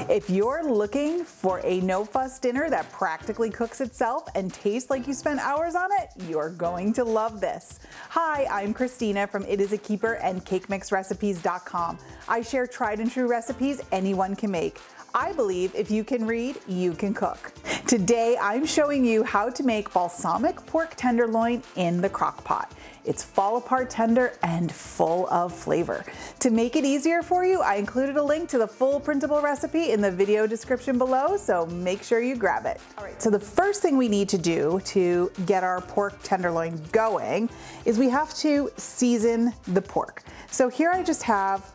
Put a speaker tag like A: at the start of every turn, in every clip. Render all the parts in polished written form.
A: If you're looking for a no-fuss dinner that practically cooks itself and tastes like you spent hours on it, you're going to love this. Hi, I'm Christina from It Is a Keeper and CakeMixRecipes.com. I share tried and true recipes anyone can make. I believe if you can read, you can cook. Today, I'm showing you how to make balsamic pork tenderloin in the crock pot. It's fall apart tender and full of flavor. To make it easier for you, I included a link to the full printable recipe in the video description below, so make sure you grab it. All right, so the first thing we need to do to get our pork tenderloin going is we have to season the pork. So here I just have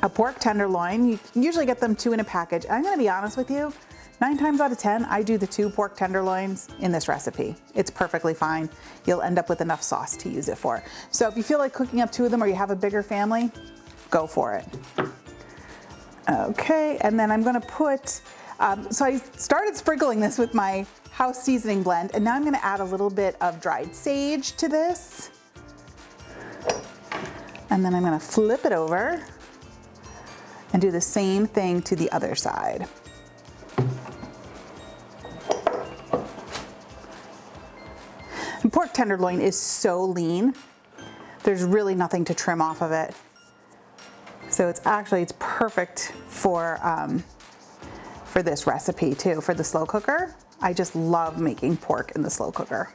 A: a pork tenderloin. You can usually get them 2 in a package. I'm gonna be honest with you, 9 times out of 10, I do the 2 pork tenderloins in this recipe. It's perfectly fine. You'll end up with enough sauce to use it for. So if you feel like cooking up 2 of them or you have a bigger family, go for it. Okay, and then I'm gonna put, so I started sprinkling this with my house seasoning blend, and now I'm gonna add a little bit of dried sage to this. And then I'm gonna flip it over and do the same thing to the other side. And pork tenderloin is so lean, there's really nothing to trim off of it. So it's perfect for this recipe too, for the slow cooker. I just love making pork in the slow cooker.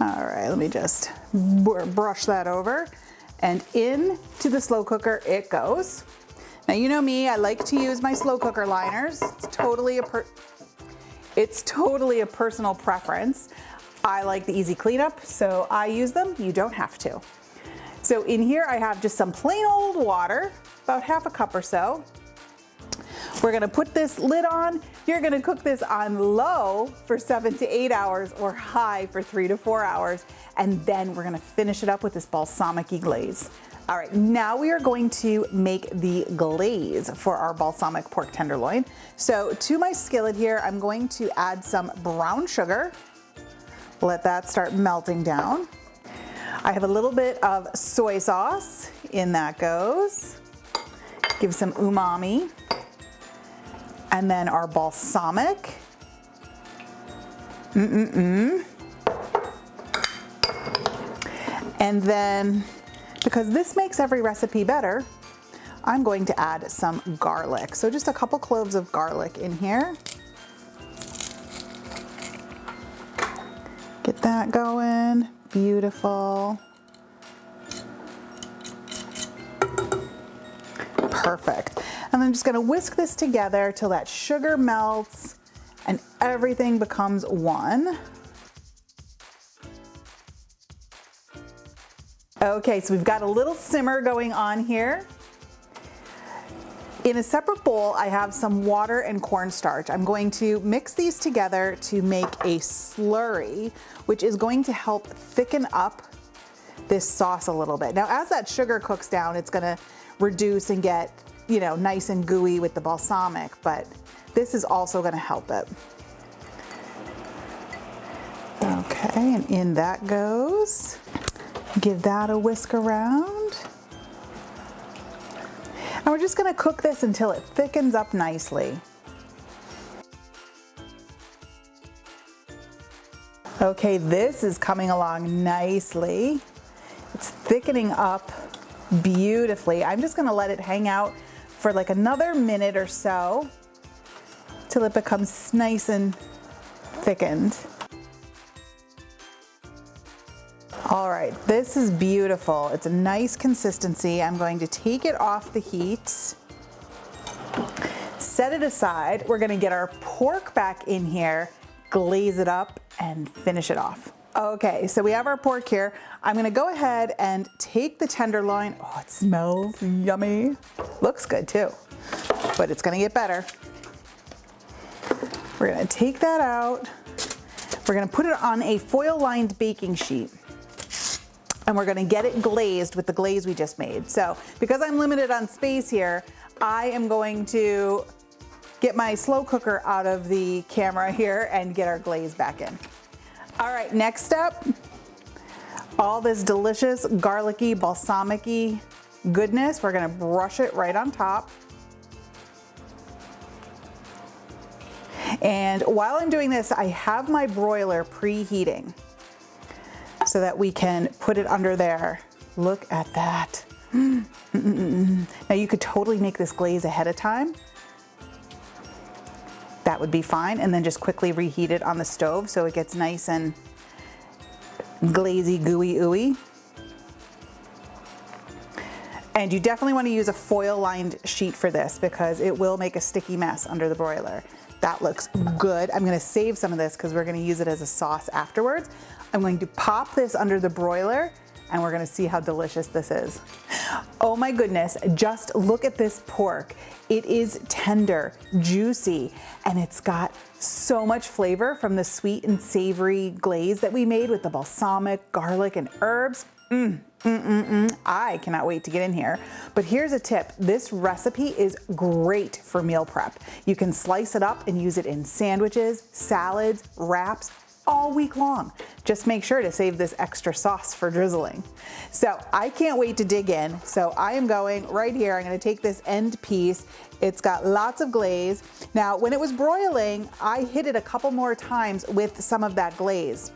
A: All right, let me just brush that over, and into the slow cooker it goes. Now you know me, I like to use my slow cooker liners. It's totally a personal preference. I like the easy cleanup, so I use them. You don't have to. So in here I have just some plain old water, about ½ a cup or so. We're gonna put this lid on. You're gonna cook this on low for 7 to 8 hours or high for 3 to 4 hours. And then we're gonna finish it up with this balsamic-y glaze. All right, now we are going to make the glaze for our balsamic pork tenderloin. So to my skillet here, I'm going to add some brown sugar. Let that start melting down. I have a little bit of soy sauce, in that goes. Give some umami. And then our balsamic. And then, because this makes every recipe better, I'm going to add some garlic. So just a couple cloves of garlic in here. Get that going, beautiful. Perfect. And I'm just gonna whisk this together till that sugar melts and everything becomes one. Okay, so we've got a little simmer going on here. In a separate bowl, I have some water and cornstarch. I'm going to mix these together to make a slurry, which is going to help thicken up this sauce a little bit. Now, as that sugar cooks down, it's gonna reduce and get, you know, nice and gooey with the balsamic, but this is also gonna help it. Okay, and in that goes. Give that a whisk around. And we're just gonna cook this until it thickens up nicely. Okay, this is coming along nicely. It's thickening up beautifully. I'm just gonna let it hang out for like another minute or so till it becomes nice and thickened. All right, this is beautiful. It's a nice consistency. I'm going to take it off the heat, set it aside. We're gonna get our pork back in here, glaze it up, and finish it off. Okay, so we have our pork here. I'm gonna go ahead and take the tenderloin. Oh, it smells yummy. Looks good too, but it's gonna get better. We're gonna take that out. We're gonna put it on a foil-lined baking sheet. And we're gonna get it glazed with the glaze we just made. So because I'm limited on space here, I am going to get my slow cooker out of the camera here and get our glaze back in. All right, next step, all this delicious garlicky, balsamic-y goodness, we're gonna brush it right on top. And while I'm doing this, I have my broiler preheating so that we can put it under there. Look at that. Now you could totally make this glaze ahead of time. That would be fine, and then just quickly reheat it on the stove so it gets nice and glazy, gooey, ooey. And you definitely want to use a foil-lined sheet for this because it will make a sticky mess under the broiler. That looks good. I'm going to save some of this because we're going to use it as a sauce afterwards. I'm going to pop this under the broiler and we're going to see how delicious this is. Oh my goodness, just look at this pork. It is tender, juicy, and it's got so much flavor from the sweet and savory glaze that we made with the balsamic, garlic, and herbs. I cannot wait to get in here. But here's a tip. This recipe is great for meal prep. You can slice it up and use it in sandwiches, salads, wraps, all week long. Just make sure to save this extra sauce for drizzling. So I can't wait to dig in. So I am going right here. I'm going to take this end piece. It's got lots of glaze. Now, when it was broiling, I hit it a couple more times with some of that glaze.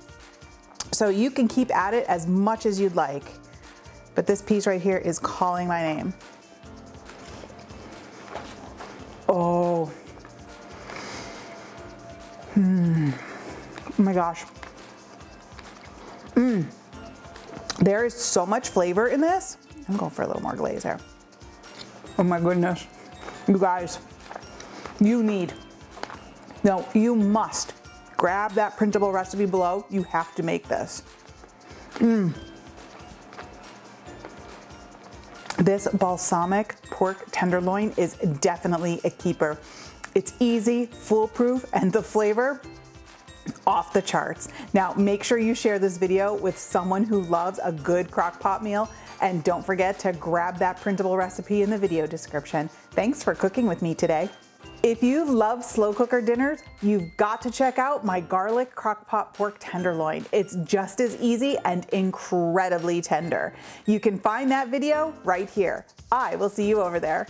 A: So you can keep at it as much as you'd like. But this piece right here is calling my name. Oh. Oh my gosh. There is so much flavor in this. I'm going for a little more glaze here. Oh my goodness. You guys, you must grab that printable recipe below. You have to make this. This balsamic pork tenderloin is definitely a keeper. It's easy, foolproof, and the flavor off the charts. Now, make sure you share this video with someone who loves a good crock pot meal, and don't forget to grab that printable recipe in the video description. Thanks for cooking with me today. If you love slow cooker dinners, you've got to check out my garlic crock pot pork tenderloin. It's just as easy and incredibly tender. You can find that video right here. I will see you over there.